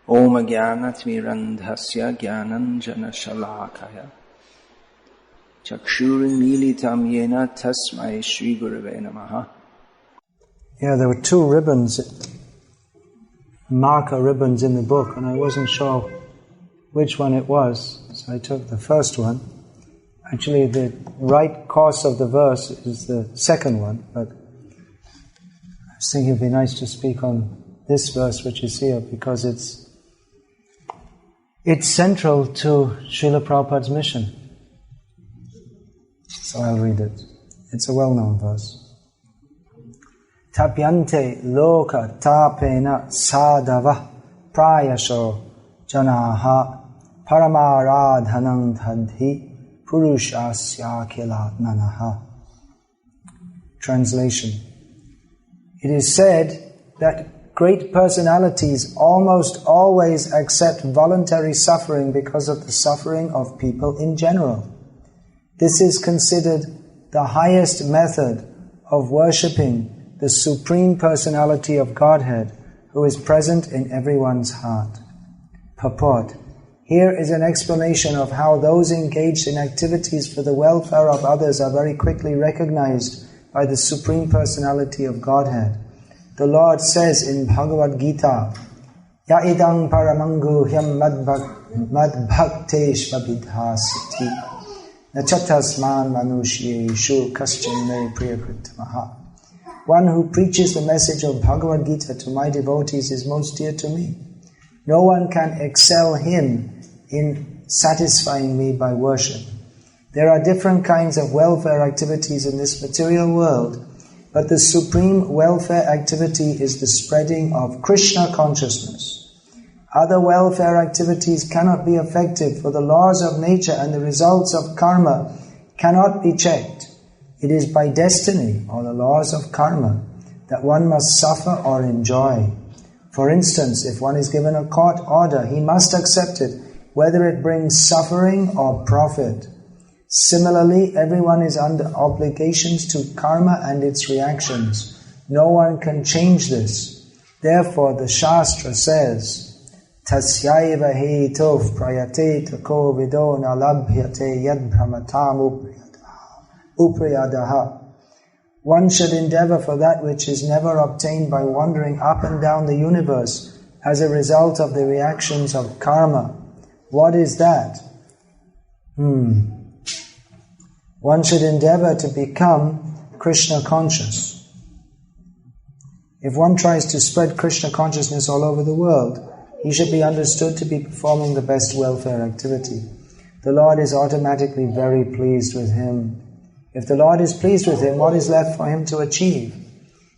Om Jnanatimirandhasya Jnananjana Shalakaya Chakshurimilitam Yena Tasmai Shri Gurave Namaha. Yeah, there were 2 ribbons, marker ribbons in the book, and I wasn't sure which one it was, so I took the first one. Actually, the right course of the verse is the second one, but I was thinking it would be nice to speak on this verse which is here, because it's central to Srila Prabhupada's mission. So I'll read it. It's a well-known verse. Tapyante loka tapena sadava prayasho janaha paramaradhanam tadhi purushasya kilatmanaha. Translation. It is said that great personalities almost always accept voluntary suffering because of the suffering of people in general. This is considered the highest method of worshipping the Supreme Personality of Godhead, who is present in everyone's heart. Purport. Here is an explanation of how those engaged in activities for the welfare of others are very quickly recognized by the Supreme Personality of Godhead. The Lord says in Bhagavad Gita, Ya'idang paramanguhyam madbhakteshva vidhasiti nachatasman manushyeshu kaschin me priyakritamaha. One who preaches the message of Bhagavad Gita to my devotees is most dear to me. No one can excel him in satisfying me by worship. There are different kinds of welfare activities in this material world, but the supreme welfare activity is the spreading of Krishna consciousness. Other welfare activities cannot be effective, for the laws of nature and the results of karma cannot be checked. It is by destiny, or the laws of karma, that one must suffer or enjoy. For instance, if one is given a court order, he must accept it, whether it brings suffering or profit. Similarly, everyone is under obligations to karma and its reactions. No one can change this. Therefore, the Shastra says, Tasyaiva hetov prayate tako vido na labhyate yad brahmatam upriyadaha. One should endeavor for that which is never obtained by wandering up and down the universe as a result of the reactions of karma. What is that? One should endeavor to become Krishna conscious. If one tries to spread Krishna consciousness all over the world, he should be understood to be performing the best welfare activity. The Lord is automatically very pleased with him. If the Lord is pleased with him, what is left for him to achieve?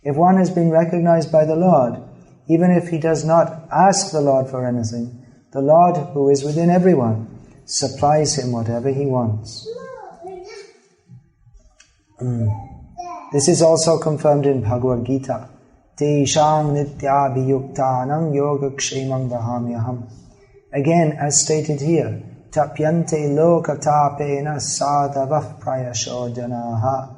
If one has been recognized by the Lord, even if he does not ask the Lord for anything, the Lord, who is within everyone, supplies him whatever he wants. This is also confirmed in Bhagavad Gita. Teshang nityabhiyuktanam yogakshemam vahamyaham. Again, as stated here, Tapyante lokatapena sadhavah prayasho janaha.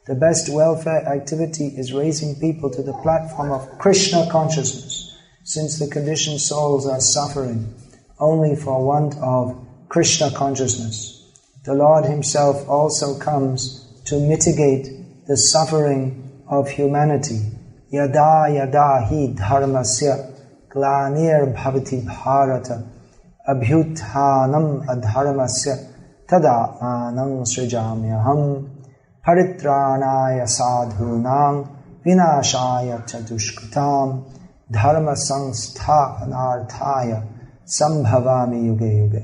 The best welfare activity is raising people to the platform of Krishna consciousness, since the conditioned souls are suffering only for want of Krishna consciousness. The Lord himself also comes to mitigate the suffering of humanity. Yada yada hi dharmasya glanir bhavati bharata abhyuthanam adharmasya tada anam srijamyaham paritranaya sadhunam vinashaya chadushkatam dharma samsthapanarthaya sambhavami yuge yuge.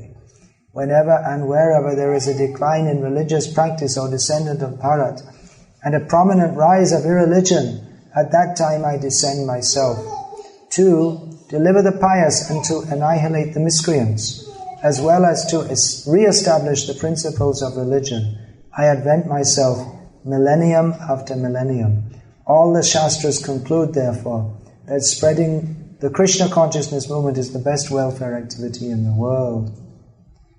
Whenever and wherever there is a decline in religious practice or descendant of Bharat, and a prominent rise of irreligion, at that time I descend myself to deliver the pious and to annihilate the miscreants, as well as to re-establish the principles of religion. I advent myself millennium after millennium. All the Shastras conclude, therefore, that spreading the Krishna consciousness movement is the best welfare activity in the world.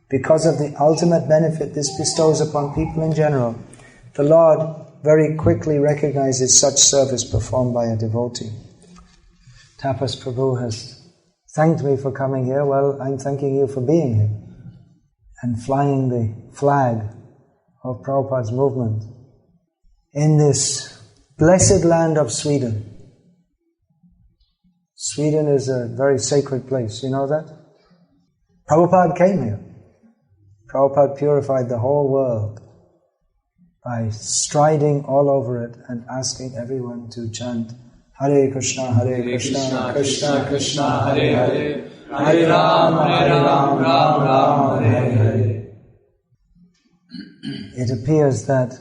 Because of the ultimate benefit this bestows upon people in general, the Lord very quickly recognizes such service performed by a devotee. Tapas Prabhu has thanked me for coming here. Well, I'm thanking you for being here and flying the flag of Prabhupada's movement in this blessed land of Sweden. Sweden is a very sacred place, you know that? Prabhupada came here. Prabhupada purified the whole world by striding all over it and asking everyone to chant Hare Krishna, Hare Krishna, Krishna Krishna, Hare Hare, Hare Ram, Ram Ram, Hare Hare. It appears that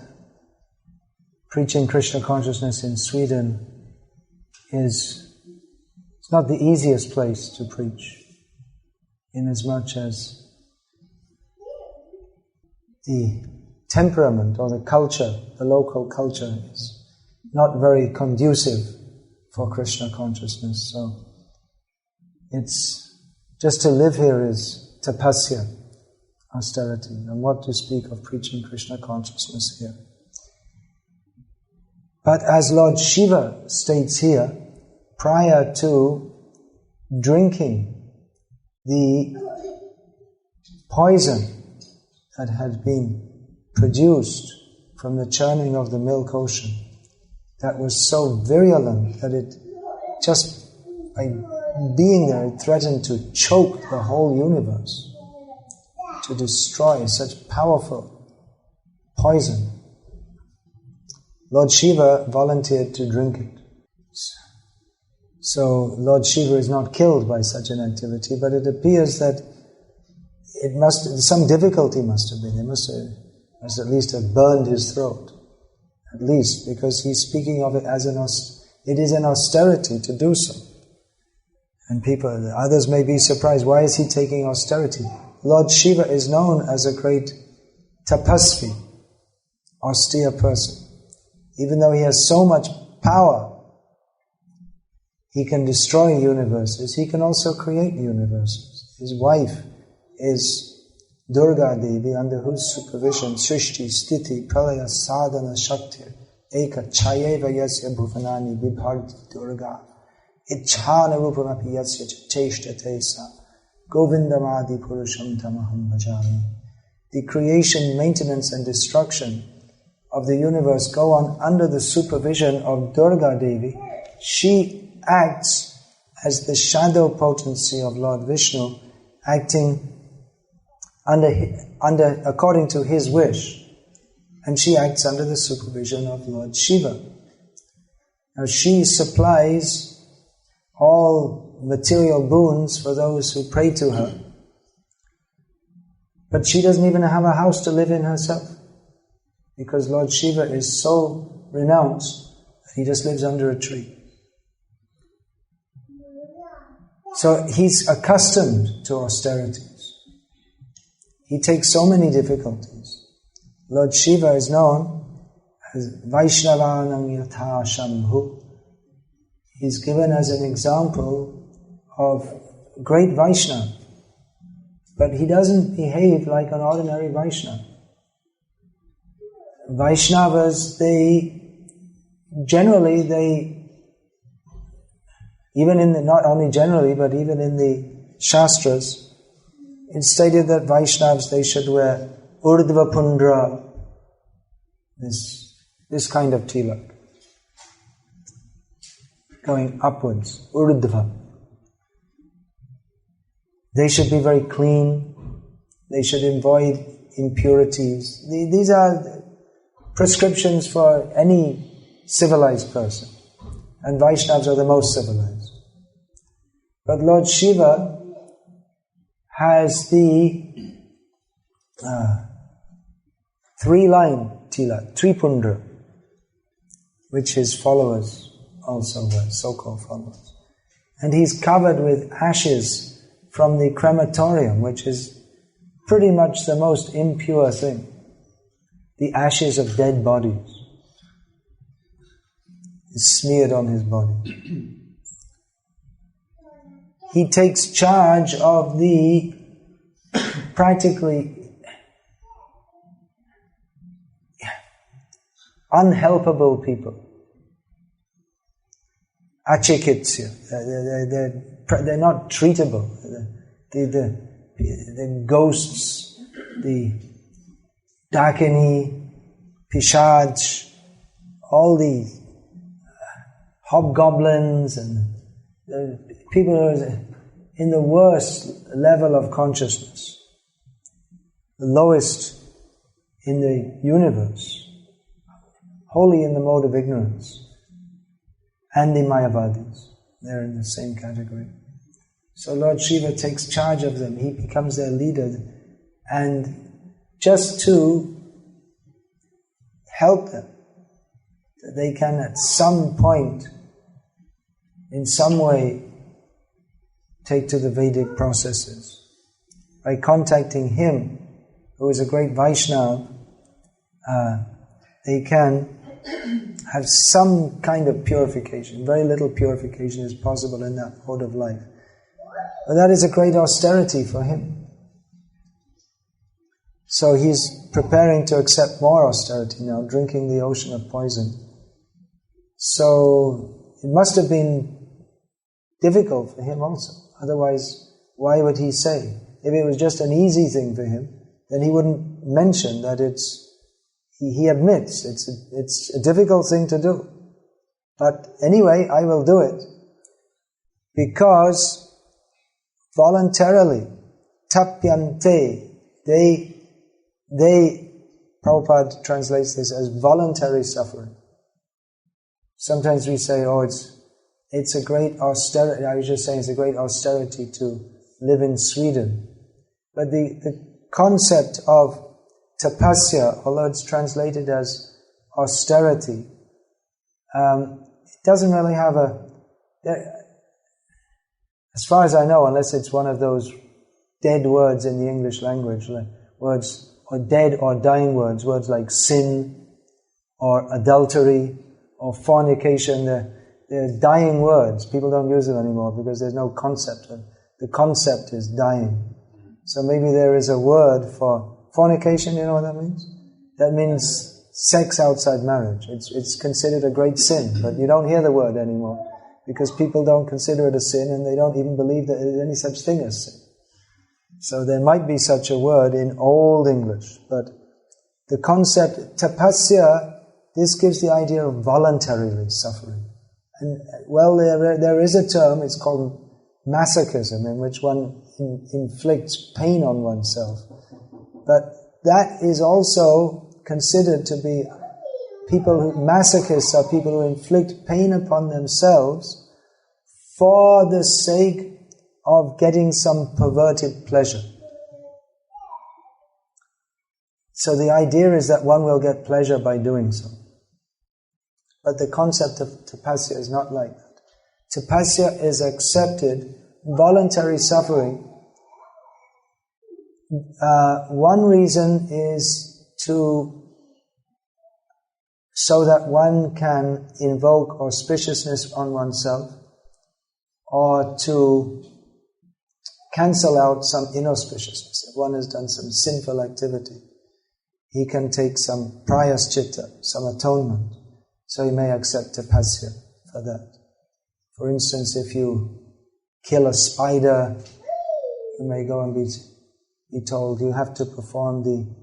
preaching Krishna consciousness in Sweden it's not the easiest place to preach, inasmuch as the temperament or the culture, the local culture is not very conducive for Krishna consciousness. So it's just to live here is tapasya, austerity, and what to speak of preaching Krishna consciousness here. But as Lord Shiva states here, prior to drinking the poison that had been produced from the churning of the milk ocean, that was so virulent that it just by being there, it threatened to choke the whole universe, to destroy such powerful poison. Lord Shiva volunteered to drink it. So Lord Shiva is not killed by such an activity, but it appears that some difficulty must have been. They must at least have burned his throat. At least, because he's speaking of it as it is an austerity to do so. And others may be surprised, why is he taking austerity? Lord Shiva is known as a great tapasvi, austere person. Even though he has so much power, he can destroy universes, he can also create universes. His wife is Durga Devi, under whose supervision Srishti, Sthiti, Pralaya, Sadhana, Shakti, Eka, Chayeva Yasya Bhuvanani, Vibharti Durga, Ichhana Rupamapi Yasya Cheshtate Sa, Govindamadi Purusham Tamaham Bhajami. The creation, maintenance and destruction of the universe go on under the supervision of Durga Devi. She acts as the shadow potency of Lord Vishnu, acting according to his wish, and she acts under the supervision of Lord Shiva. Now she supplies all material boons for those who pray to her, but she doesn't even have a house to live in herself, because Lord Shiva is so renounced that he just lives under a tree. So he's accustomed to austerities. He takes so many difficulties. Lord Shiva is known as Vaishnavanam Yatha Shambhu. He's given as an example of great Vaishnava. But he doesn't behave like an ordinary Vaishnava. Vaishnavas, not only generally, but even in the Shastras, it's stated that Vaishnavas, they should wear Urdhva Pundra, this kind of tilak, going upwards, Urdhva. They should be very clean, they should avoid impurities. These are prescriptions for any civilized person, and Vaishnavas are the most civilized. But Lord Shiva has the three-line tilak, Tripundra, which his followers also wear, so-called followers. And he's covered with ashes from the crematorium, which is pretty much the most impure thing. The ashes of dead bodies is smeared on his body. He takes charge of the practically unhelpable people. achikitsya. They're not treatable. The ghosts, the dakini, pishaj, all the hobgoblins and the people who are in the worst level of consciousness, the lowest in the universe, wholly in the mode of ignorance, and the Mayavadis. They're in the same category. So Lord Shiva takes charge of them. He becomes their leader, and just to help them, that they can at some point, in some way, take to the Vedic processes. By contacting him, who is a great Vaishnava, they can have some kind of purification. Very little purification is possible in that mode of life. But that is a great austerity for him. So he's preparing to accept more austerity now, drinking the ocean of poison. So it must have been difficult for him also. Otherwise, why would he say? If it was just an easy thing for him, then he wouldn't mention that he admits it's a difficult thing to do. But anyway, I will do it. Because voluntarily, tapyante, they, Prabhupada translates this as voluntary suffering. Sometimes we say, it's a great austerity. I was just saying it's a great austerity to live in Sweden. But the concept of tapasya, although it's translated as austerity, it doesn't really have as far as I know, unless it's one of those dead words in the English language, like words, or dead or dying words like sin, or adultery, or fornication, they're dying words. People don't use them anymore because there's no concept. The concept is dying. So maybe there is a word for fornication, you know what that means? That means sex outside marriage. It's considered a great sin, but you don't hear the word anymore because people don't consider it a sin and they don't even believe that there's any such thing as sin. So there might be such a word in Old English, but the concept, tapasya, this gives the idea of voluntarily suffering. And well, there is a term, it's called masochism, in which one inflicts pain on oneself. But that is also considered to be masochists are people who inflict pain upon themselves for the sake of getting some perverted pleasure. So the idea is that one will get pleasure by doing so. But the concept of tapasya is not like that. Tapasya is accepted, voluntary suffering. One reason is so that one can invoke auspiciousness on oneself, or to cancel out some inauspiciousness. If one has done some sinful activity, he can take some prayaschitta, some atonement, so he may accept tapasya for that. For instance, if you kill a spider, you may go and be told you have to perform the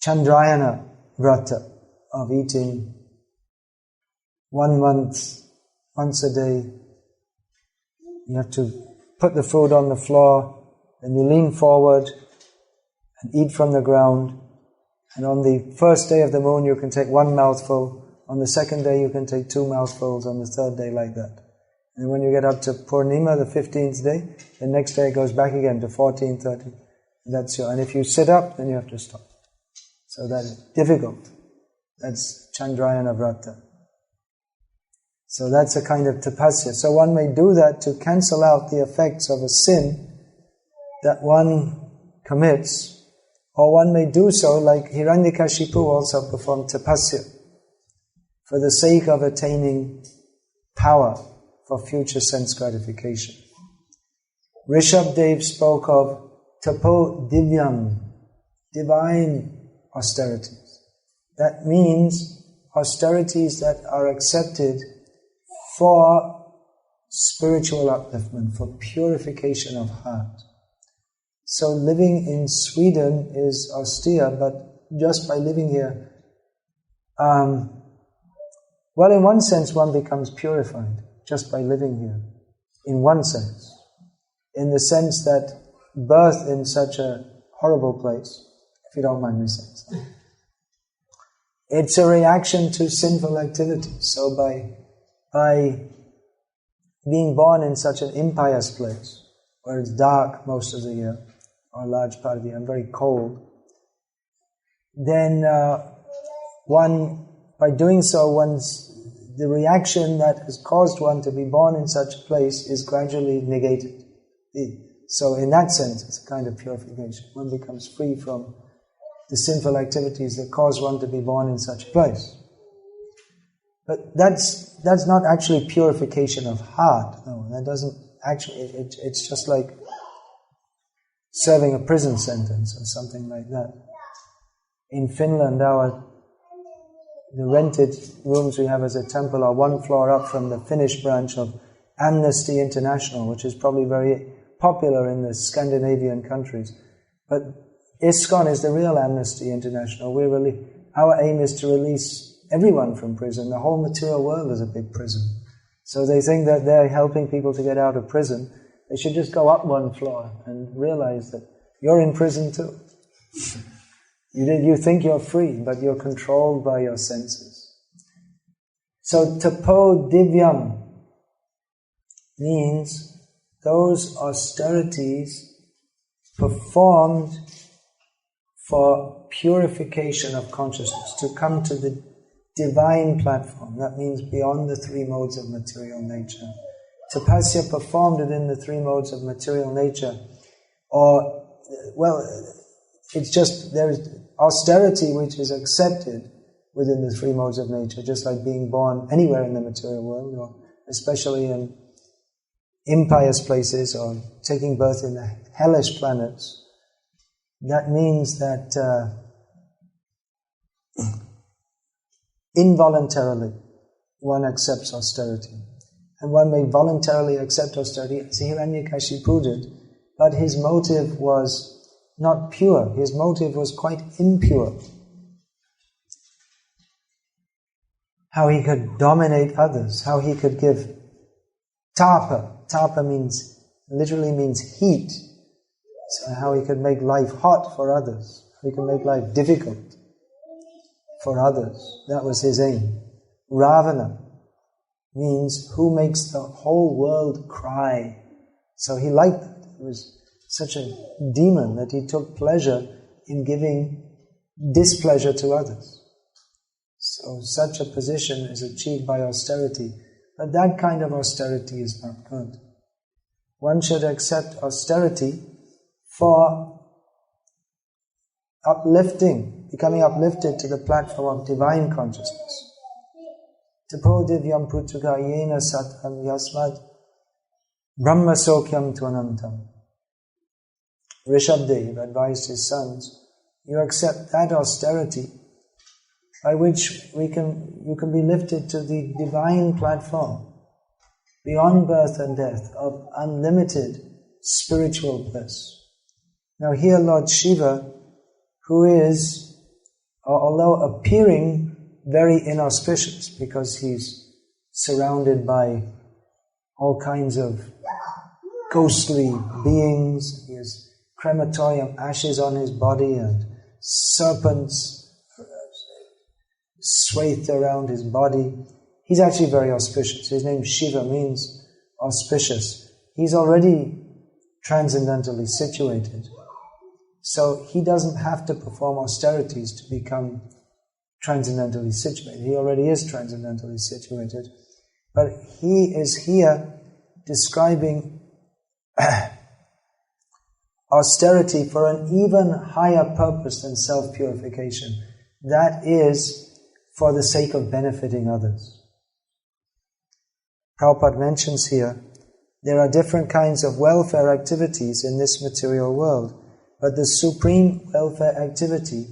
Chandrayana Vrata of eating 1 month, once a day. You have to put the food on the floor, then you lean forward and eat from the ground. And on the first day of the moon, you can take 1 mouthful. On the second day, you can take 2 mouthfuls. On the third day, like that. And when you get up to Purnima, the 15th day, the next day it goes back again to 14, 13. And if you sit up, then you have to stop. So that's difficult. That's Chandrayana Vrata. So that's a kind of tapasya. So one may do that to cancel out the effects of a sin that one commits, or one may do so like Hiranyakashipu also performed tapasya for the sake of attaining power for future sense gratification. Rishabdev spoke of tapo divyam, divine austerities. That means austerities that are accepted for spiritual upliftment, for purification of heart. So living in Sweden is austere, but just by living here, well, in one sense one becomes purified just by living here, in one sense. In the sense that birth in such a horrible place, if you don't mind me saying so, it's a reaction to sinful activity. So by being born in such an impious place, where it's dark most of the year, or a large part of the year, and very cold, then by doing so, the reaction that has caused one to be born in such a place is gradually negated. So in that sense, it's a kind of purification. One becomes free from the sinful activities that cause one to be born in such a place. But that's not actually purification of heart. No, that doesn't actually. It's just like serving a prison sentence or something like that. In Finland, the rented rooms we have as a temple are one floor up from the Finnish branch of Amnesty International, which is probably very popular in the Scandinavian countries. But ISKCON is the real Amnesty International. Our aim is to release everyone from prison. The whole material world is a big prison. So they think that they're helping people to get out of prison. They should just go up one floor and realize that you're in prison too. You think you're free, but you're controlled by your senses. So tapo divyam means those austerities performed for purification of consciousness, to come to the divine platform. That means beyond the three modes of material nature. Tapasya performed within the three modes of material nature, it's just there's austerity which is accepted within the three modes of nature, just like being born anywhere in the material world, or especially in impious places, or taking birth in the hellish planets. That means that involuntarily one accepts austerity. And one may voluntarily accept austerity, as Hiranyakashipu did, but his motive was not pure. His motive was quite impure. How he could dominate others, how he could give tapa. Tapa literally means heat. So how he could make life hot for others, how he could make life difficult for others. That was his aim. Ravana means who makes the whole world cry. So he liked that. He was such a demon that he took pleasure in giving displeasure to others. So such a position is achieved by austerity. But that kind of austerity is not good. One should accept austerity for uplifting, becoming uplifted to the platform of divine consciousness. Tapo divyam putuka yena satam yasmad brahma sokyam tvanantam. Rishabdev advised his sons, you accept that austerity by which you can be lifted to the divine platform, beyond birth and death, of unlimited spiritual bliss. Now here Lord Shiva, who is, although appearing very inauspicious, because he's surrounded by all kinds of ghostly beings, he has crematorium ashes on his body and serpents swathed around his body. He's actually very auspicious. His name Shiva means auspicious. He's already transcendentally situated. So he doesn't have to perform austerities to become transcendentally situated. He already is transcendentally situated. But he is here describing austerity for an even higher purpose than self-purification. That is for the sake of benefiting others. Prabhupada mentions here, there are different kinds of welfare activities in this material world, but the supreme welfare activity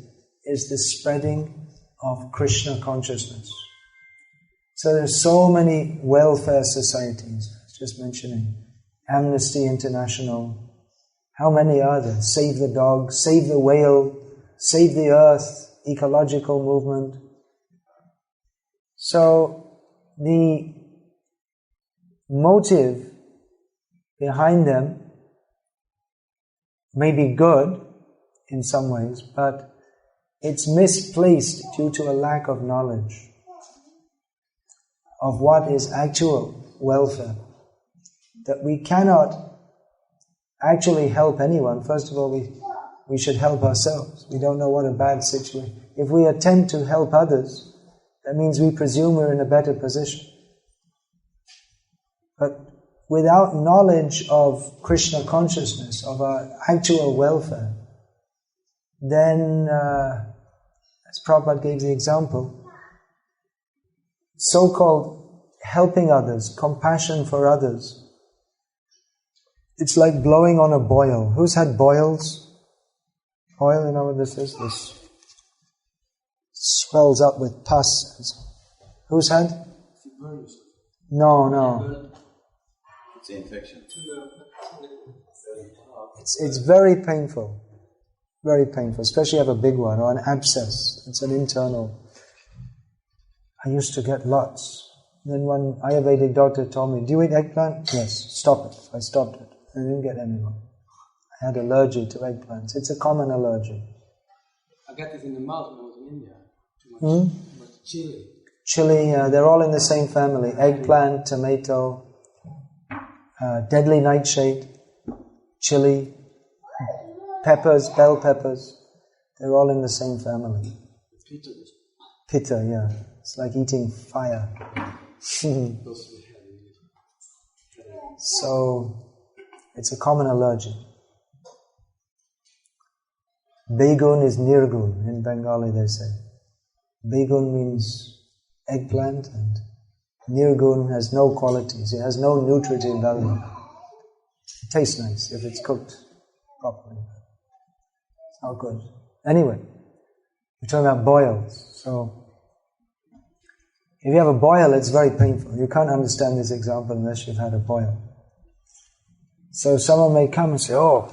is the spreading of Krishna consciousness. So there's so many welfare societies. I was just mentioning Amnesty International. How many are there? Save the Dog, Save the Whale, Save the Earth, ecological movement. So the motive behind them may be good in some ways, but it's misplaced due to a lack of knowledge of what is actual welfare. That we cannot actually help anyone. First of all, we should help ourselves. We don't know what a bad situation. If we attempt to help others, that means we presume we're in a better position. But without knowledge of Krishna consciousness, of our actual welfare, then, as Prabhupada gave the example, so-called helping others, compassion for others, it's like blowing on a boil. Who's had boils? Boil, you know what this is? This swells up with pus. Who's had? No. It's an infection. It's very painful. Very painful, especially if you have a big one or an abscess. It's an internal. I used to get lots. Then one Ayurvedic doctor told me, "Do you eat eggplant?" "Yes." "Stop it." I stopped it. I didn't get any more. I had allergy to eggplants. It's a common allergy. I got this in the mouth when I was in India. Too much chili. Chili, they're all in the same family. Eggplant, tomato, deadly nightshade, chili, peppers, bell peppers. They're all in the same family. Pitta, yeah. It's like eating fire. So, it's a common allergy. Begun is nirgun. In Bengali they say. Begun means eggplant, and nirgun has no qualities. It has no nutritive value. It tastes nice if it's cooked properly. It's not good. Anyway, we're talking about boils. So, if you have a boil, it's very painful. You can't understand this example unless you've had a boil. So someone may come and say, "Oh,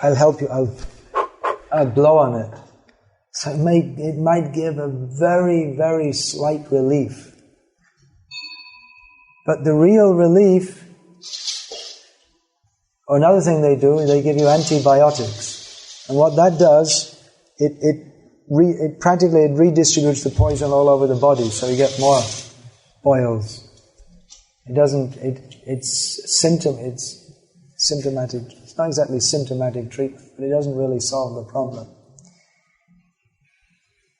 I'll help you, I'll blow on it." So it might give a very, very slight relief. But the real relief, or another thing they do, is they give you antibiotics. And what that does, it practically redistributes the poison all over the body, so you get more boils. It's symptomatic. It's not exactly symptomatic treatment, but it doesn't really solve the problem.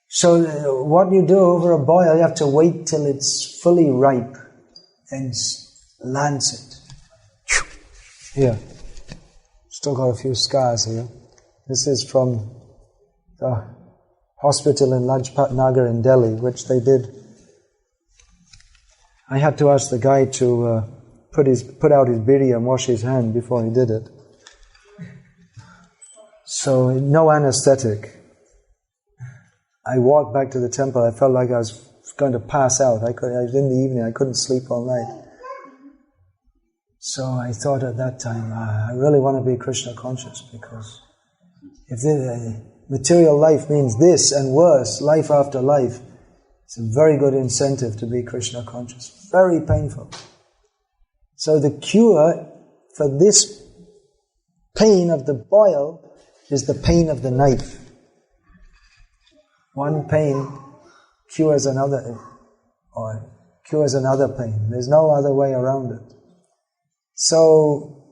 So what you do over a boil, you have to wait till it's fully ripe, then lance it. Here. Still got a few scars here. This is from the hospital in Lajpat Nagar in Delhi, which they did. I had to ask the guy to put out his bidi and wash his hand before he did it. So, no anesthetic. I walked back to the temple. I felt like I was going to pass out. I was in the evening. I couldn't sleep all night. So I thought at that time, I really want to be Krishna conscious, because if the material life means this and worse, life after life, it's a very good incentive to be Krishna conscious. Very painful. So the cure for this pain of the boil is the pain of the knife. One pain cures another, or cures another pain. There's no other way around it. So,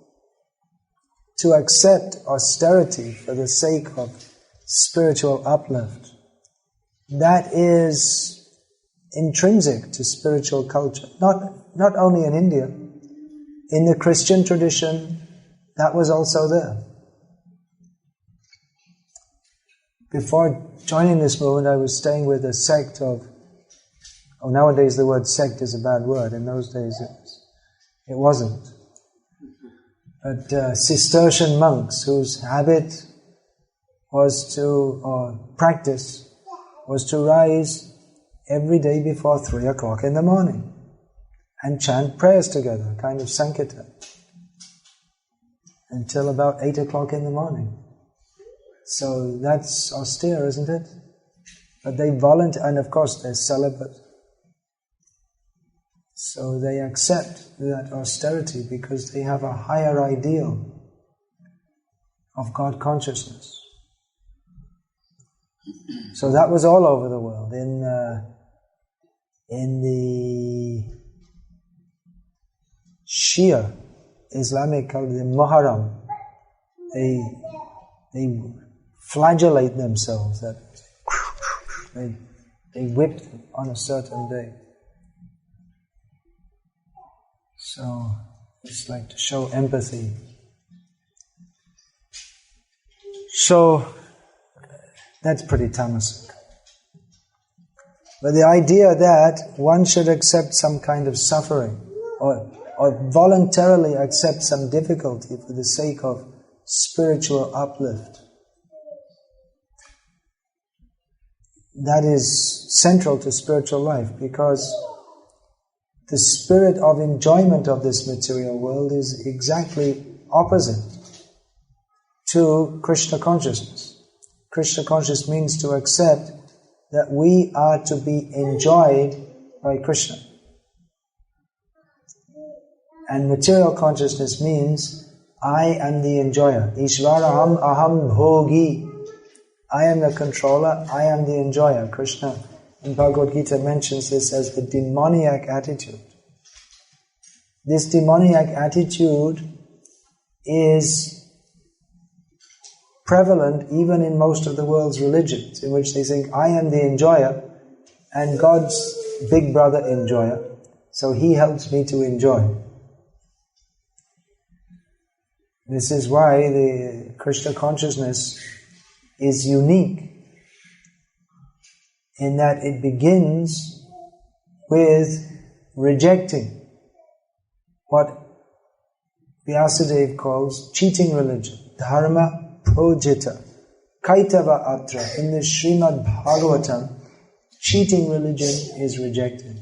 to accept austerity for the sake of spiritual uplift, that is intrinsic to spiritual culture. Not only in India, in the Christian tradition, that was also there. Before joining this movement, I was staying with a sect of, nowadays the word sect is a bad word. In those days it wasn't. But Cistercian monks whose habit was to, or practice, was to rise every day before 3 o'clock in the morning and chant prayers together, kind of sankirtan, until about 8 o'clock in the morning. So that's austere, isn't it? But they volunteer, and of course they're celibate. So they accept that austerity because they have a higher ideal of God consciousness. So that was all over the world. In the Shia Islamic culture, the Muharram, they flagellate themselves. They whip them on a certain day. So it's like to show empathy. So that's pretty tamasic. But the idea that one should accept some kind of suffering or voluntarily accept some difficulty for the sake of spiritual uplift, that is central to spiritual life, because the spirit of enjoyment of this material world is exactly opposite to Krishna consciousness. Krishna consciousness means to accept that we are to be enjoyed by Krishna. And material consciousness means I am the enjoyer. Ishvaraham aham bhogi. I am the controller, I am the enjoyer. Krishna in Bhagavad Gita mentions this as the demoniac attitude. This demoniac attitude is prevalent even in most of the world's religions, in which they think, I am the enjoyer and God's big brother enjoyer, so he helps me to enjoy. This is why the Krishna consciousness is unique in that it begins with rejecting what Vyasadeva calls cheating religion, dharma projita, kaitava atra. In the Srimad Bhagavatam, cheating religion is rejected.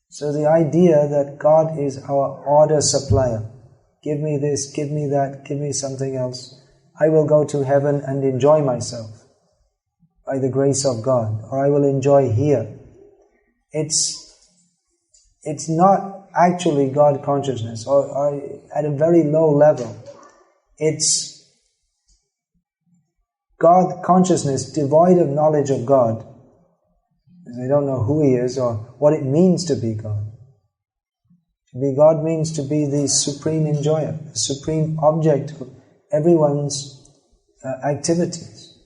So the idea that God is our order supplier, give me this, give me that, give me something else, I will go to heaven and enjoy myself by the grace of God, or I will enjoy here. It's not actually God consciousness, or at a very low level. It's God consciousness devoid of knowledge of God. They don't know who He is or what it means to be God. To be God means to be the supreme enjoyer, the supreme object of everyone's activities.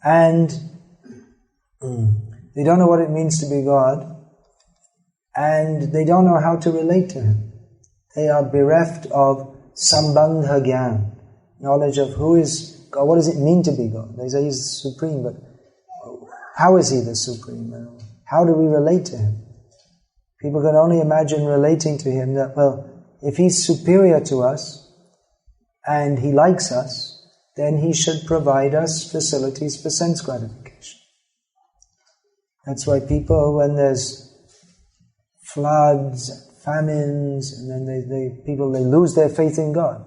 And they don't know what it means to be God, and they don't know how to relate to Him. They are bereft of sambandha gyan, knowledge of who is God, what does it mean to be God. They say He's supreme, but how is He the supreme? How do we relate to Him? People can only imagine relating to Him that, well, if He's superior to us and He likes us, then He should provide us facilities for sense gratification. That's why people, when there's floods, famines, and then they lose their faith in God.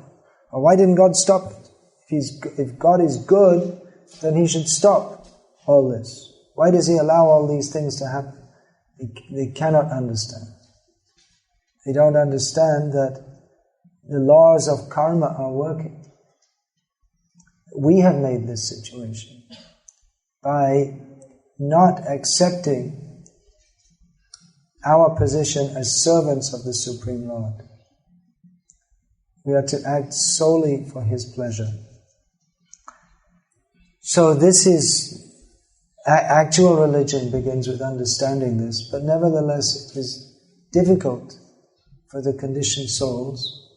Or why didn't God stop it? If God is good, then He should stop all this. Why does He allow all these things to happen? They cannot understand. They don't understand that the laws of karma are working. We have made this situation by not accepting our position as servants of the Supreme Lord. We are to act solely for His pleasure. So this is, actual religion begins with understanding this, but nevertheless it is difficult for the conditioned souls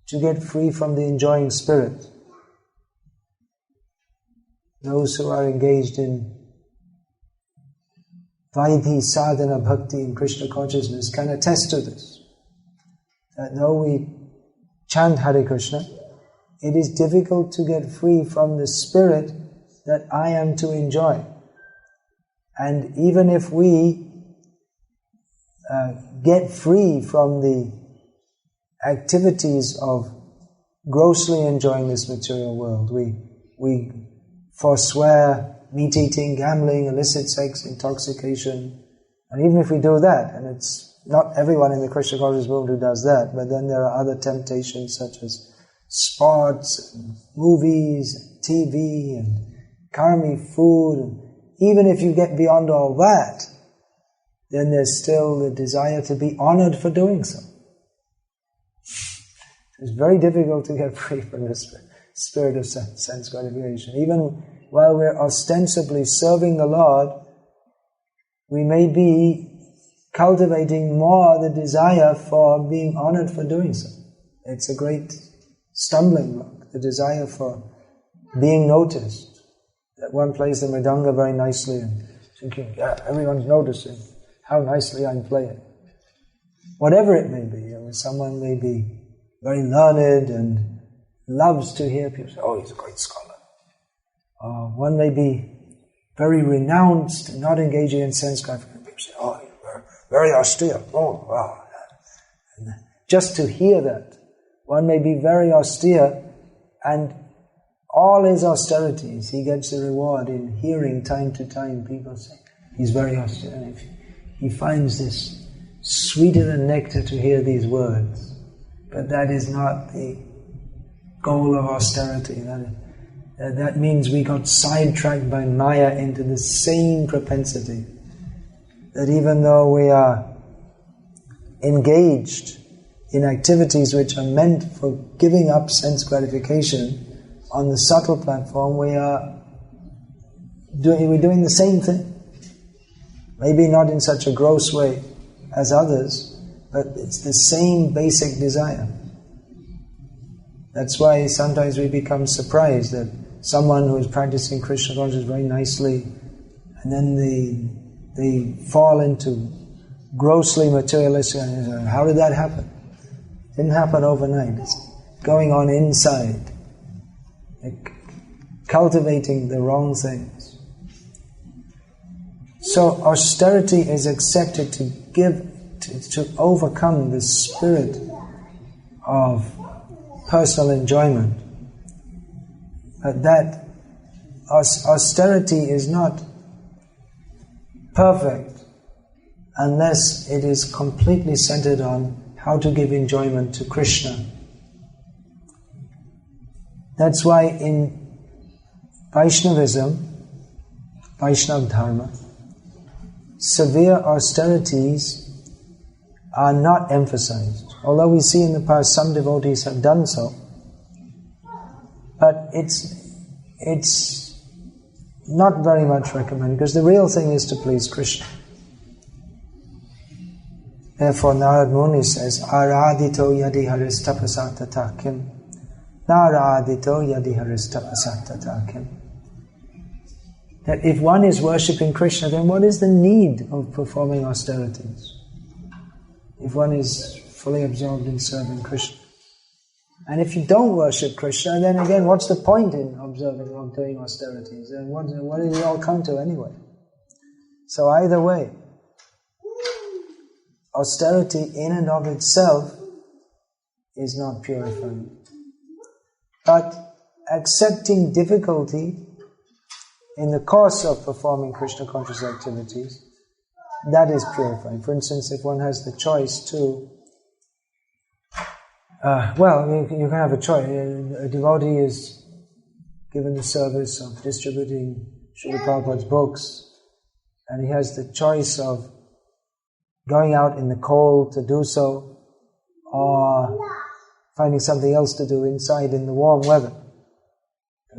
to get free from the enjoying spirit. Those who are engaged in Vaidhi, sadhana, bhakti, and Krishna consciousness can attest to this. That though we chant Hare Krishna, it is difficult to get free from the spirit that I am to enjoy. And even if we get free from the activities of grossly enjoying this material world, we forswear meat eating, gambling, illicit sex, intoxication, and even if we do that, and it's not everyone in the Krishna conscious world who does that, but then there are other temptations such as sports, and movies, and TV, and karmi food, and even if you get beyond all that, then there's still the desire to be honored for doing so. It's very difficult to get free from this spirit of sense gratification. Even while we're ostensibly serving the Lord, we may be cultivating more the desire for being honored for doing so. It's a great stumbling block, the desire for being noticed. That one plays the mridanga very nicely and thinking, yeah, everyone's noticing how nicely I'm playing. Whatever it may be, someone may be very learned and loves to hear people say, oh, he's a great scholar. One may be very renounced and not engaging in sense gratification. People say, oh, you're very austere. Oh, wow. And just to hear that. One may be very austere and all his austerities, he gets the reward in hearing time to time people say, he's very austere. And he finds this sweeter than nectar to hear these words. But that is not the goal of austerity. That means we got sidetracked by Maya into the same propensity. That even though we are engaged in activities which are meant for giving up sense gratification, on the subtle platform we're doing the same thing. Maybe not in such a gross way as others, but it's the same basic desire. That's why sometimes we become surprised that someone who is practicing Krishna consciousness very nicely, and then they fall into grossly materialistic. How did that happen? It didn't happen overnight. It's going on inside, cultivating the wrong things. So austerity is accepted to overcome the spirit of personal enjoyment. But that austerity is not perfect unless it is completely centered on how to give enjoyment to Krishna. That's why in Vaishnavism, Vaishnava Dharma, severe austerities are not emphasized. Although we see in the past some devotees have done so, but it's not very much recommended, because the real thing is to please Krishna. Therefore Narad Muni says, Aradito yadi haris tapasatata kim. Naradito yadi haris tapasatata kim. That if one is worshipping Krishna, then what is the need of performing austerities? If one is fully absorbed in serving Krishna. And if you don't worship Krishna, then again, what's the point in doing austerities? And what do they all come to anyway? So either way, austerity in and of itself is not purifying. But accepting difficulty in the course of performing Krishna conscious activities, that is purifying. For instance, if one has the choice to you can have a choice. A devotee is given the service of distributing Srila Prabhupada's books, and he has the choice of going out in the cold to do so, or finding something else to do inside in the warm weather. But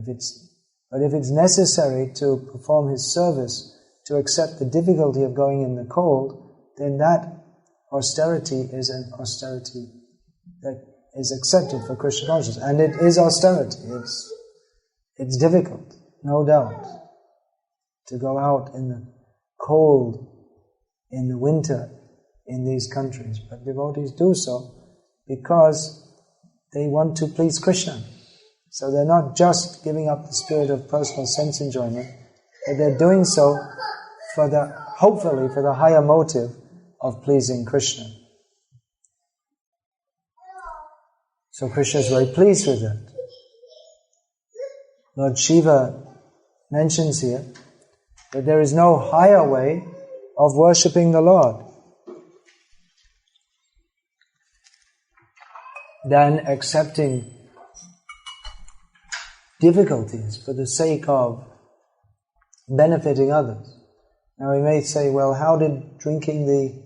if it's necessary to perform his service, to accept the difficulty of going in the cold, then that austerity is an austerity that is accepted for Krishna consciousness. And it is austerity. It's difficult, no doubt, to go out in the cold, in the winter, in these countries. But devotees do so because they want to please Krishna. So they're not just giving up the spirit of personal sense enjoyment, but they're doing so hopefully for the higher motive of pleasing Krishna. So Krishna is very pleased with that. Lord Shiva mentions here that there is no higher way of worshipping the Lord than accepting difficulties for the sake of benefiting others. Now we may say, well, how did drinking the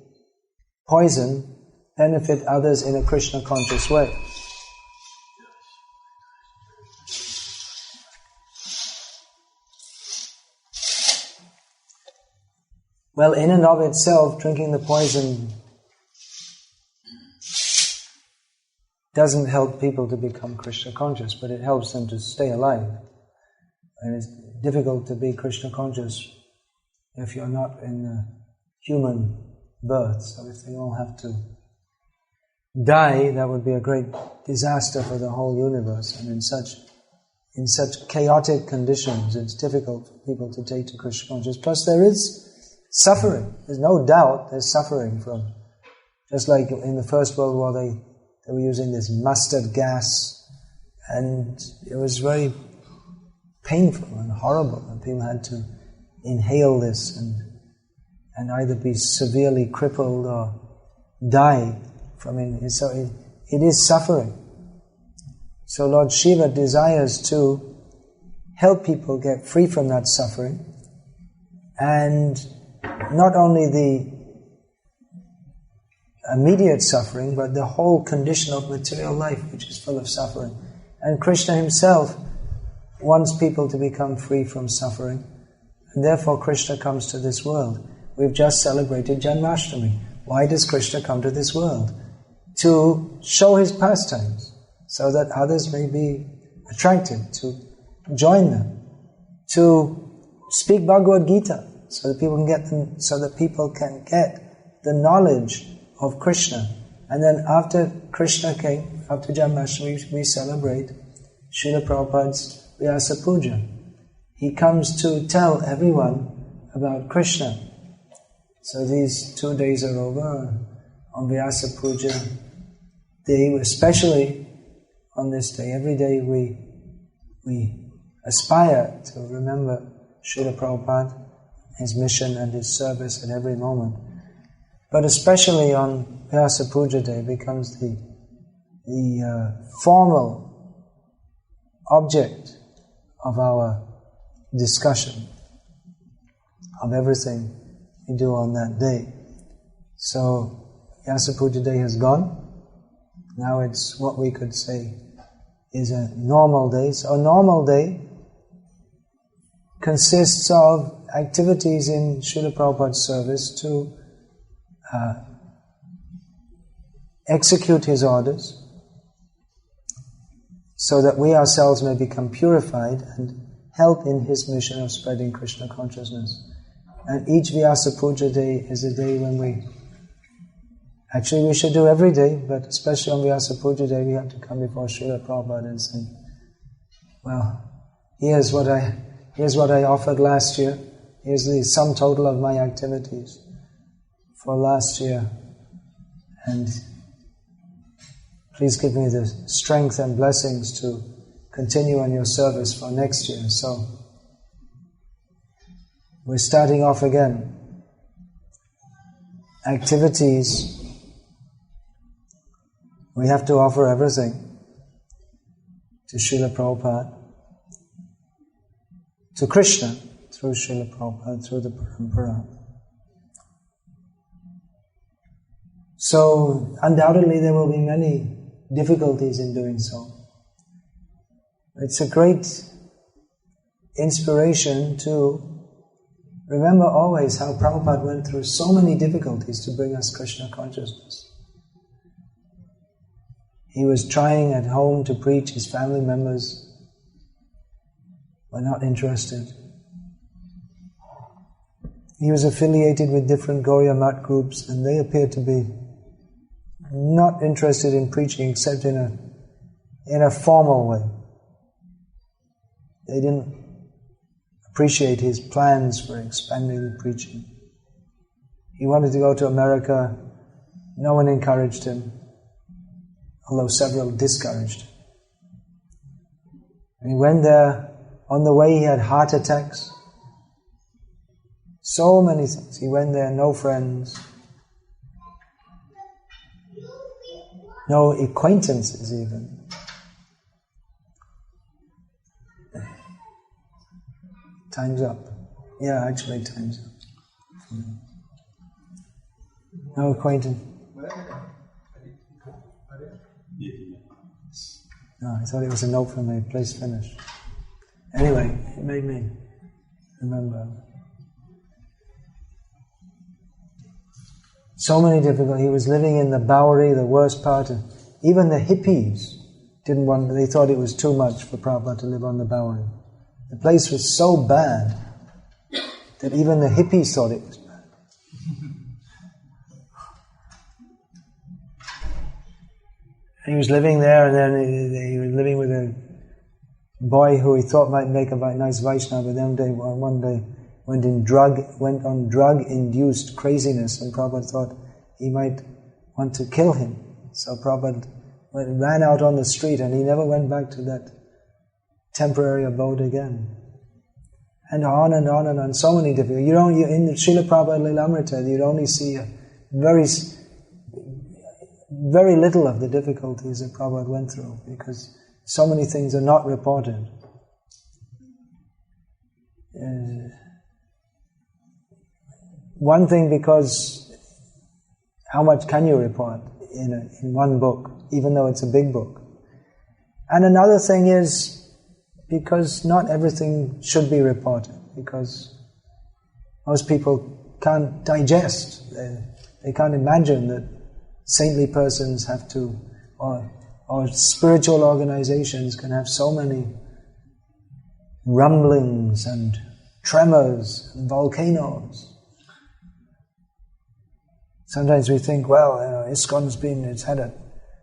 poison benefit others in a Krishna conscious way? Well, in and of itself, drinking the poison doesn't help people to become Krishna conscious, but it helps them to stay alive. And it's difficult to be Krishna conscious if you're not in a human birth. So if they all have to die, that would be a great disaster for the whole universe. And in such chaotic conditions, it's difficult for people to take to Krishna consciousness. Plus there is suffering. There's no doubt there's suffering from, just like in the First World War they were using this mustard gas, and it was very painful and horrible, and people had to inhale this and either be severely crippled or die from it. So it is suffering. So Lord Shiva desires to help people get free from that suffering, and not only the immediate suffering, but the whole condition of material life, which is full of suffering. And Krishna himself wants people to become free from suffering, and therefore Krishna comes to this world. We've just celebrated Janmashtami. Why does Krishna come to this world? To show his pastimes, so that others may be attracted to join them, to speak Bhagavad Gita, so that people can get the knowledge of Krishna. And then after Krishna came, after Janmashtami, we celebrate Srila Prabhupada's Vyasa Puja. He comes to tell everyone about Krishna. So these 2 days are over on Vyasa Puja day, especially on this day. Every day we aspire to remember Srila Prabhupada, his mission and his service at every moment. But especially on Vyasa Puja Day becomes the formal object of our discussion of everything we do on that day. So Vyasa Puja Day has gone. Now it's what we could say is a normal day. So a normal day consists of activities in Srila Prabhupada's service to execute his orders, so that we ourselves may become purified and help in his mission of spreading Krishna consciousness. And each Vyasa Puja Day is a day when we should do every day, but especially on Vyasa Puja Day we have to come before Srila Prabhupada and say, well, here's what I offered last year, here's the sum total of my activities for last year, and please give me the strength and blessings to continue on your service for next year. So we're starting off again. Activities, we have to offer everything to Srila Prabhupada, to Krishna, through Srila Prabhupada, through the Parampara. So, undoubtedly there will be many difficulties in doing so. It's a great inspiration to remember always how Prabhupada went through so many difficulties to bring us Krishna consciousness. He was trying at home to preach, his family members were not interested. He was affiliated with different Gauriya Mat groups, and they appeared to be not interested in preaching except in a formal way. they didn't appreciate his plans for expanding the preaching. He wanted to go to America. No one encouraged him, although several discouraged him. And he went there. On the way he had heart attacks. So many things. He went there, no friends, no acquaintances even. Time's up. Yeah, actually time's up. No acquaintance. No, I thought it was a note from me. Please finish. Anyway, it made me remember. So many difficulties. He was living in the Bowery, the worst part. Even the hippies didn't want. They thought it was too much for Prabhupada to live on the Bowery. The place was so bad that even the hippies thought it was bad. And he was living there, and then he was living with a boy who he thought might make a nice Vaishnava, but then one day went on drug-induced craziness, and Prabhupada thought he might want to kill him. So Prabhupada ran out on the street, and he never went back to that temporary abode again. And on and on and on, so many difficulties. In the Srila Prabhupada Lilamrita, you'd only see very little of the difficulties that Prabhupada went through, because so many things are not reported. One thing, because how much can you report in one book, even though it's a big book? And another thing is because not everything should be reported, because most people can't digest. They can't imagine that saintly persons have to, or spiritual organizations can have so many rumblings and tremors and volcanoes. Sometimes we think, well, ISKCON's had a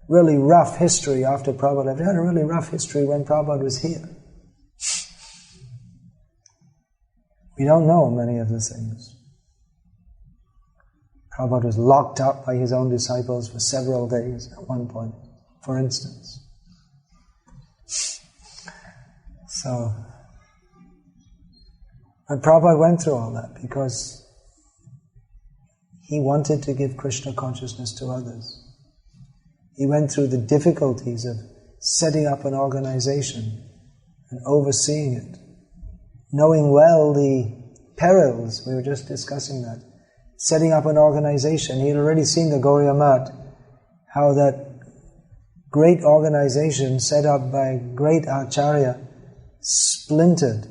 really rough history after Prabhupada. It had a really rough history when Prabhupada was here. We don't know many of the things. Prabhupada was locked up by his own disciples for several days at one point, for instance. But Prabhupada went through all that because he wanted to give Krishna consciousness to others. He went through the difficulties of setting up an organization and overseeing it, knowing well the perils. We were just discussing that. Setting up an organization. He had already seen the Gauriya Math, how that great organization set up by great Acharya splintered.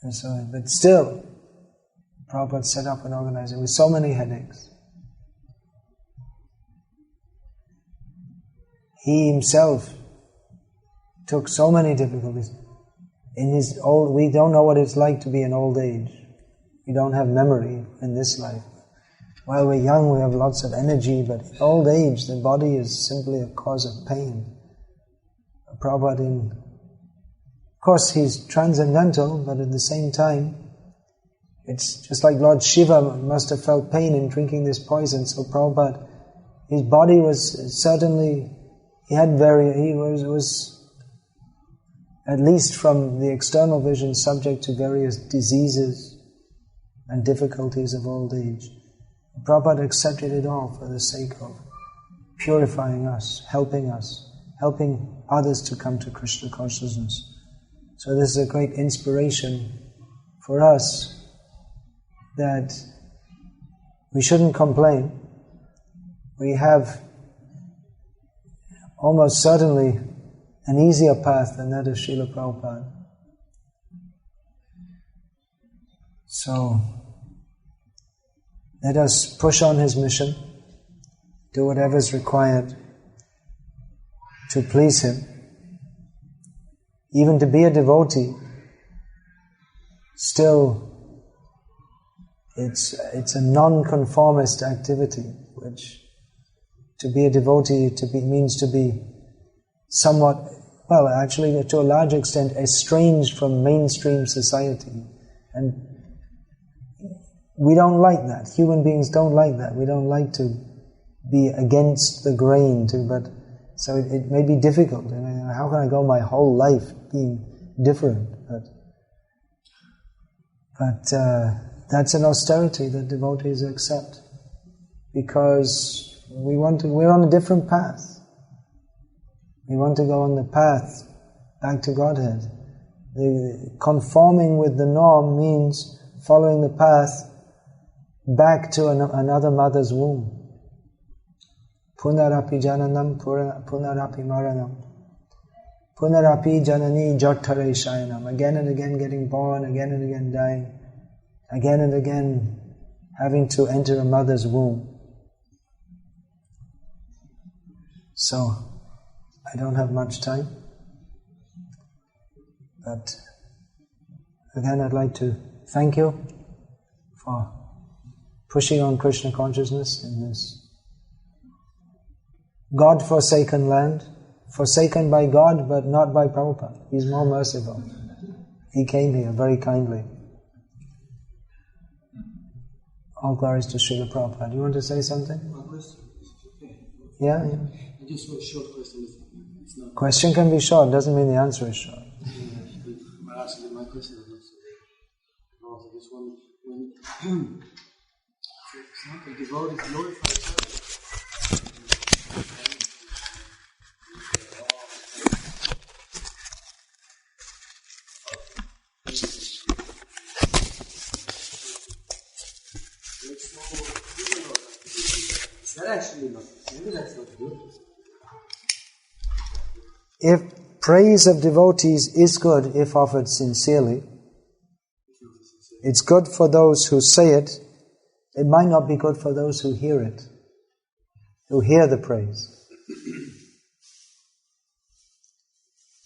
And so, but still, Prabhupada set up an organization with so many headaches. He himself took so many difficulties. We don't know what it's like to be in old age. We don't have memory in this life. While we're young, we have lots of energy, but in old age, the body is simply a cause of pain. Prabhupada, of course, he's transcendental, but at the same time, it's just like Lord Shiva must have felt pain in drinking this poison. So Prabhupada, his body was certainly, he was at least from the external vision, subject to various diseases and difficulties of old age. Prabhupada accepted it all for the sake of purifying us, helping others to come to Krishna consciousness. So this is a great inspiration for us that we shouldn't complain. We have almost certainly an easier path than that of Srila Prabhupada. So, let us push on his mission, do whatever is required to please him. Even to be a devotee, still it's a non-conformist activity, which to be a devotee means to be somewhat, well, actually to a large extent, estranged from mainstream society. And we don't like that. Human beings don't like that. We don't like to be against the grain, so it may be difficult. I mean, how can I go my whole life being different? But that's an austerity that devotees accept, because we're on a different path. We want to go on the path back to Godhead. Conforming with the norm means following the path back to another mother's womb. Punarapi jananam, punarapi maranam. Punarapi janani jottare shayanam. Again and again getting born, again and again dying. Again and again having to enter a mother's womb. So, I don't have much time. But again, I'd like to thank you for pushing on Krishna consciousness in this God-forsaken land, forsaken by God but not by Prabhupada. He's more merciful. He came here very kindly. All glories to Srila Prabhupada. Do you want to say something? One question, okay. Yeah. Just a short question. It's not Question can be short, doesn't mean the answer is short. Actually, my question is not so. This one, when for example, devotees glorify each other. That actually not. Maybe that's not good. If praise of devotees is good if offered sincerely, it's good for those who say it. It might not be good for those who hear it, who hear the praise.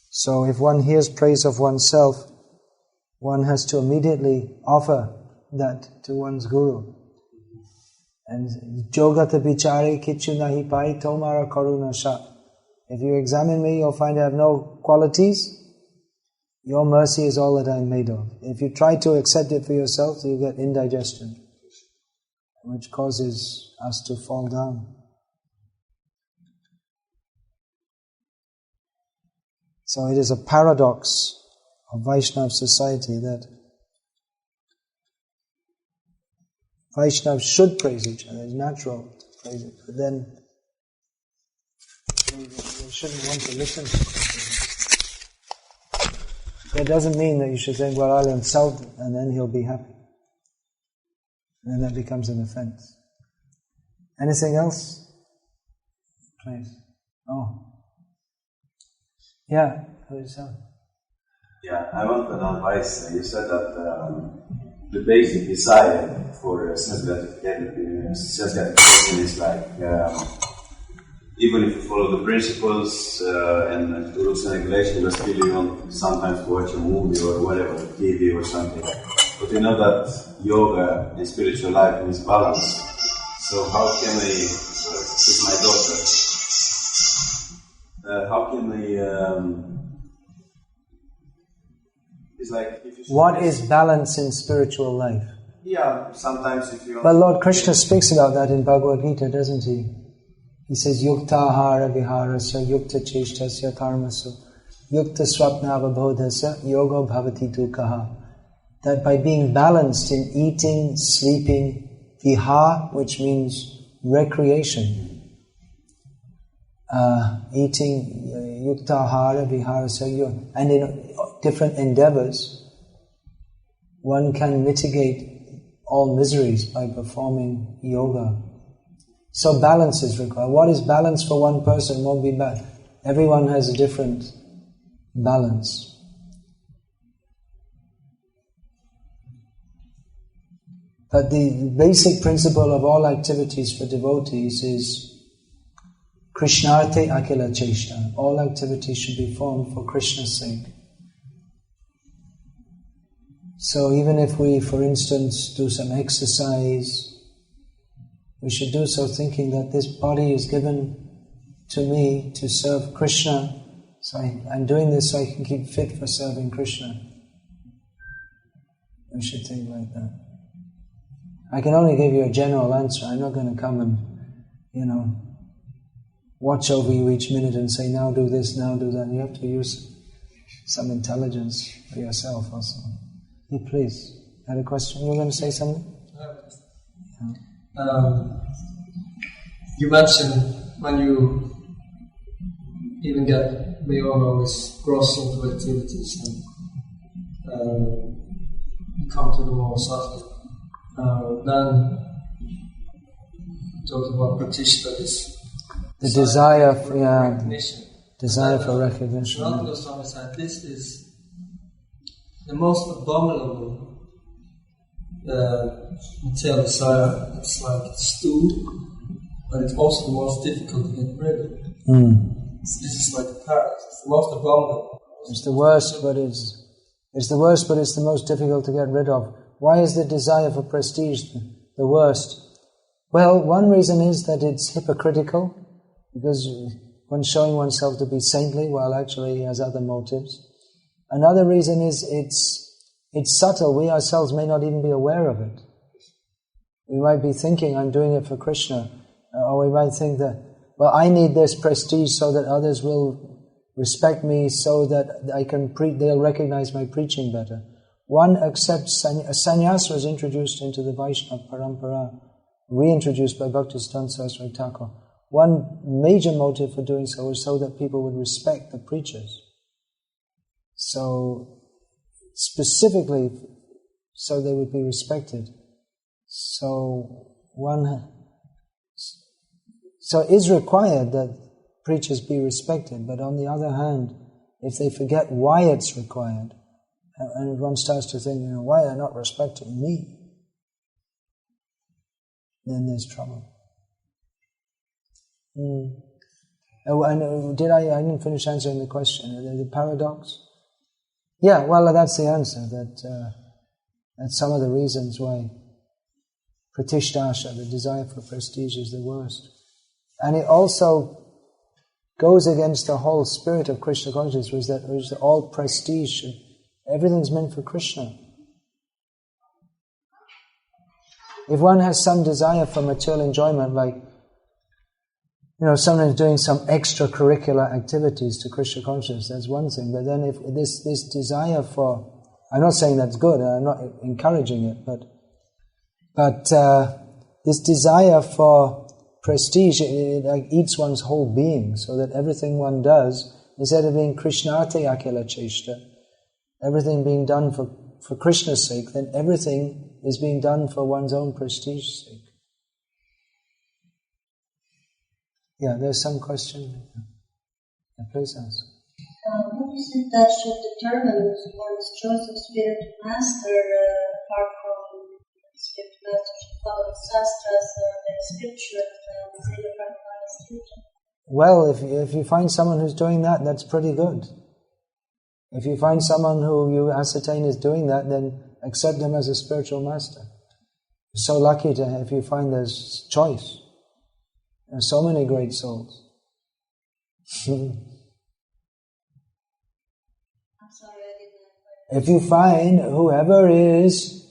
So if one hears praise of oneself, one has to immediately offer that to one's guru. And Jogata bichare kichu nahi pai tomara karuna sha. If you examine me, you'll find I have no qualities. Your mercy is all that I am made of. If you try to accept it for yourself, you get indigestion, which causes us to fall down. So it is a paradox of Vaishnava society that Vaishnavas should praise each other. It's natural to praise it, but then you shouldn't want to listen to it. That doesn't mean that you should say, well, I'll insult him and then he'll be happy. And then that becomes an offense. Anything else? Please. Oh. Yeah, who is that? Yeah, I want an advice. You said that the basic desire for sense gratification is like even if you follow the principles and rules and regulations, but still you want sometimes to watch a movie or whatever, TV or something. But you know that yoga and spiritual life is balance. So how can we, with my daughter, how can we, it's like if you... What is balance in spiritual life? Yeah, sometimes if you... But Lord Krishna speaks about that in Bhagavad Gita, doesn't he? He says, Yukta ahara viharasya, yukta cheshtasya karmasya, yukta swapnavabodhasya, yoga bhavati dukkha. That by being balanced in eating, sleeping, vihar, which means recreation, eating, yukta ahara viharasya, and in different endeavors, one can mitigate all miseries by performing yoga. So balance is required. What is balance for one person won't be bad. Everyone has a different balance. But the basic principle of all activities for devotees is Krishnarte akila cheshta. All activities should be formed for Krishna's sake. So even if we, for instance, do some exercise, we should do so thinking that this body is given to me to serve Krishna So I'm doing this so I can keep fit for serving Krishna. We should think like that. I can only give you a general answer. I'm not going to come and, watch over you each minute and say, now do this, now do that. You have to use some intelligence for yourself also. Hey, please, had a question? You were going to say something? You mentioned when you even get beyond all these gross mental activities and you come to the more subtle. Then you talked about pratishtha, this the desire for recognition. Desire for recognition. Swami said this is the most abominable material desire. It's like stew, but it's also the most difficult to get rid of. So this is like a paradox. It's the most abominable. It's the worst, but it's the most difficult to get rid of. Why is the desire for prestige the worst? Well, one reason is that it's hypocritical, because one's showing oneself to be saintly while actually he has other motives. Another reason is it's subtle. We ourselves may not even be aware of it. We might be thinking, I'm doing it for Krishna. Or we might think that, well, I need this prestige so that others will respect me, so that I can they'll recognize my preaching better. One accepts sannyas was introduced into the Vaishnava parampara, reintroduced by Bhaktisiddhanta Saraswati Thakur. One major motive for doing so was so that people would respect the preachers. So, specifically, so they would be respected. So it is required that preachers be respected, but on the other hand, if they forget why it's required, and one starts to think, why are they not respecting me? Then there's trouble. Oh, and I didn't finish answering the question. The paradox? Yeah, well, that's the answer. That's some of the reasons why pratishtha, the desire for prestige, is the worst. And it also goes against the whole spirit of Krishna consciousness, which is that all prestige, everything's meant for Krishna. If one has some desire for material enjoyment, like someone is doing some extracurricular activities to Krishna consciousness, that's one thing. But then if this desire for, I'm not saying that's good, I'm not encouraging it, but this desire for prestige, it eats one's whole being, so that everything one does, instead of being Krishnate akila cheshta, everything being done for Krishna's sake, then everything is being done for one's own prestige's sake. Yeah, there's some question. Yeah, please ask. What is it that should determine one's choice of spiritual master, apart from spiritual master should follow the sastras or the scriptures and Srila Prabhupada's teaching? Well, if you find someone who's doing that, that's pretty good. If you find someone who you ascertain is doing that, then accept them as a spiritual master. You're so lucky if you find there's choice. There are so many great souls. If you find whoever is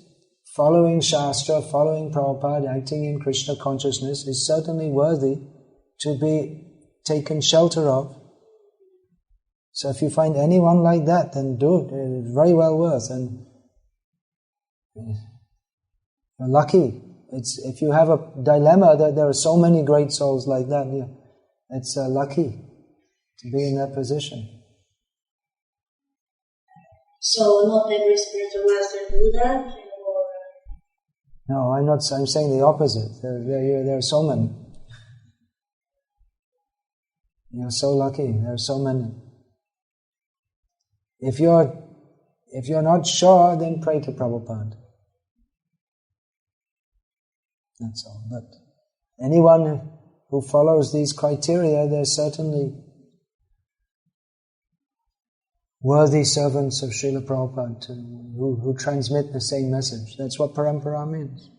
following Shastra, following Prabhupada, acting in Krishna consciousness, is certainly worthy to be taken shelter of. So if you find anyone like that, then do it. It's very well worth. And you're lucky. If you have a dilemma that there are so many great souls like that, it's lucky to be in that position. So not every spiritual master do that? No, I'm saying the opposite. There are so many. You're so lucky. There are so many. If you're not sure, then pray to Prabhupada. That's all. But anyone who follows these criteria, they're certainly worthy servants of Srila Prabhupada who transmit the same message. That's what parampara means.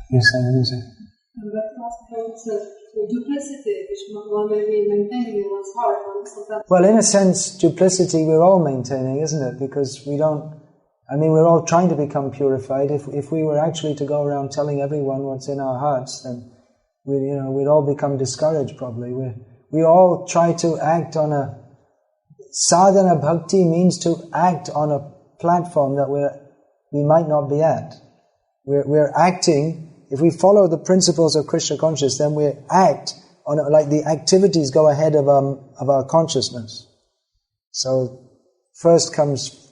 Yes, I will say. duplicity which one may be maintaining in one's heart. Well, in a sense, duplicity we're all maintaining, isn't it? Because we're all trying to become purified. If we were actually to go around telling everyone what's in our hearts, then we'd all become discouraged probably. We all try to act on a... Sadhana bhakti means to act on a platform that we might not be at. We're acting, if we follow the principles of Krishna consciousness, then we act on it, like the activities go ahead of our consciousness. So first comes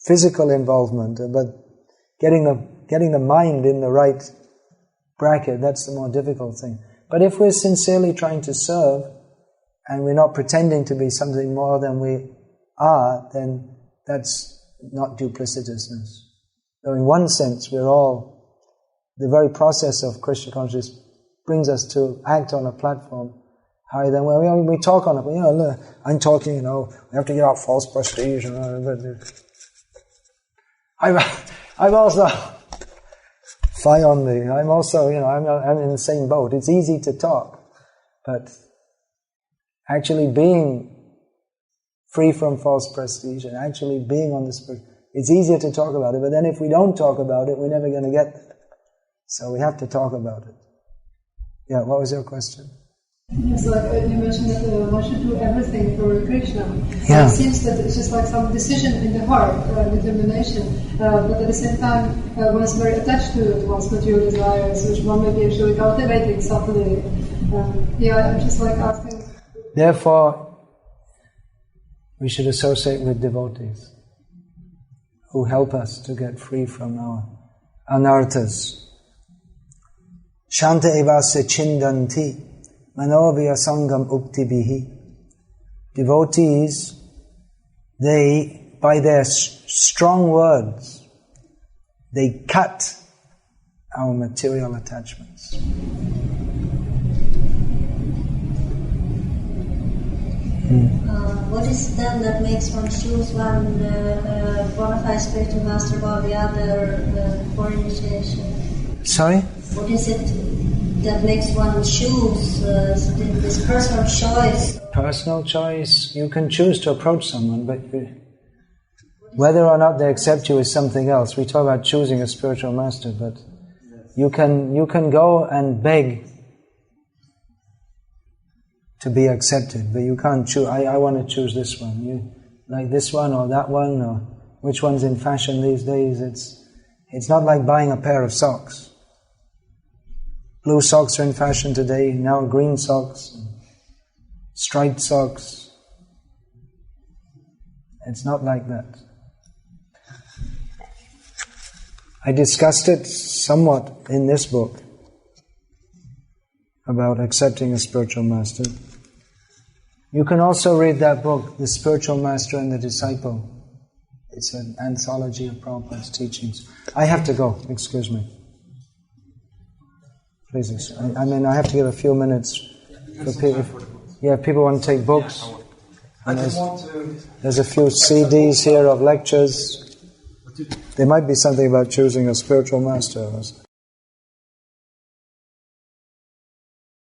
physical involvement, but getting the mind in the right bracket, that's the more difficult thing. But if we're sincerely trying to serve, and we're not pretending to be something more than we are, then that's not duplicitousness. Though in one sense, the very process of Krishna consciousness brings us to act on a platform higher than where we talk on it. Look, I'm talking, we have to get out false prestige. I've also, fie on me, I'm also, I'm in the same boat. It's easy to talk, but actually being free from false prestige and actually being on this, it's easier to talk about it, but then if we don't talk about it, we're never going to get there. So we have to talk about it. Yeah, what was your question? Yes, like you mentioned that one should do everything for Krishna. Yeah. It seems that it's just like some decision in the heart, determination, but at the same time one is very attached to one's material desires, which one may be actually cultivating subtly. I'm just like asking... Therefore, we should associate with devotees who help us to get free from our anarthas. Shanta evase chindanti manovya sangam uktibihi. Devotees, they, by their strong words, they cut our material attachments. What is it then that makes one choose one bona fide spiritual master while the other for initiation? Sorry? What is it that makes one choose this personal choice? Personal choice, you can choose to approach someone, but whether or not they accept you is something else. We talk about choosing a spiritual master, but you can go and beg to be accepted, but you can't choose. I want to choose this one. You like this one or that one, or which one's in fashion these days. It's not like buying a pair of socks. Blue socks are in fashion today, now green socks, striped socks. It's not like that. I discussed it somewhat in this book about accepting a spiritual master. You can also read that book, The Spiritual Master and the Disciple. It's an anthology of Prabhupada's teachings. I have to go, excuse me. Please, I have to give a few minutes for people. Yeah, if people want to take books. And there's a few CDs here of lectures. There might be something about choosing a spiritual master.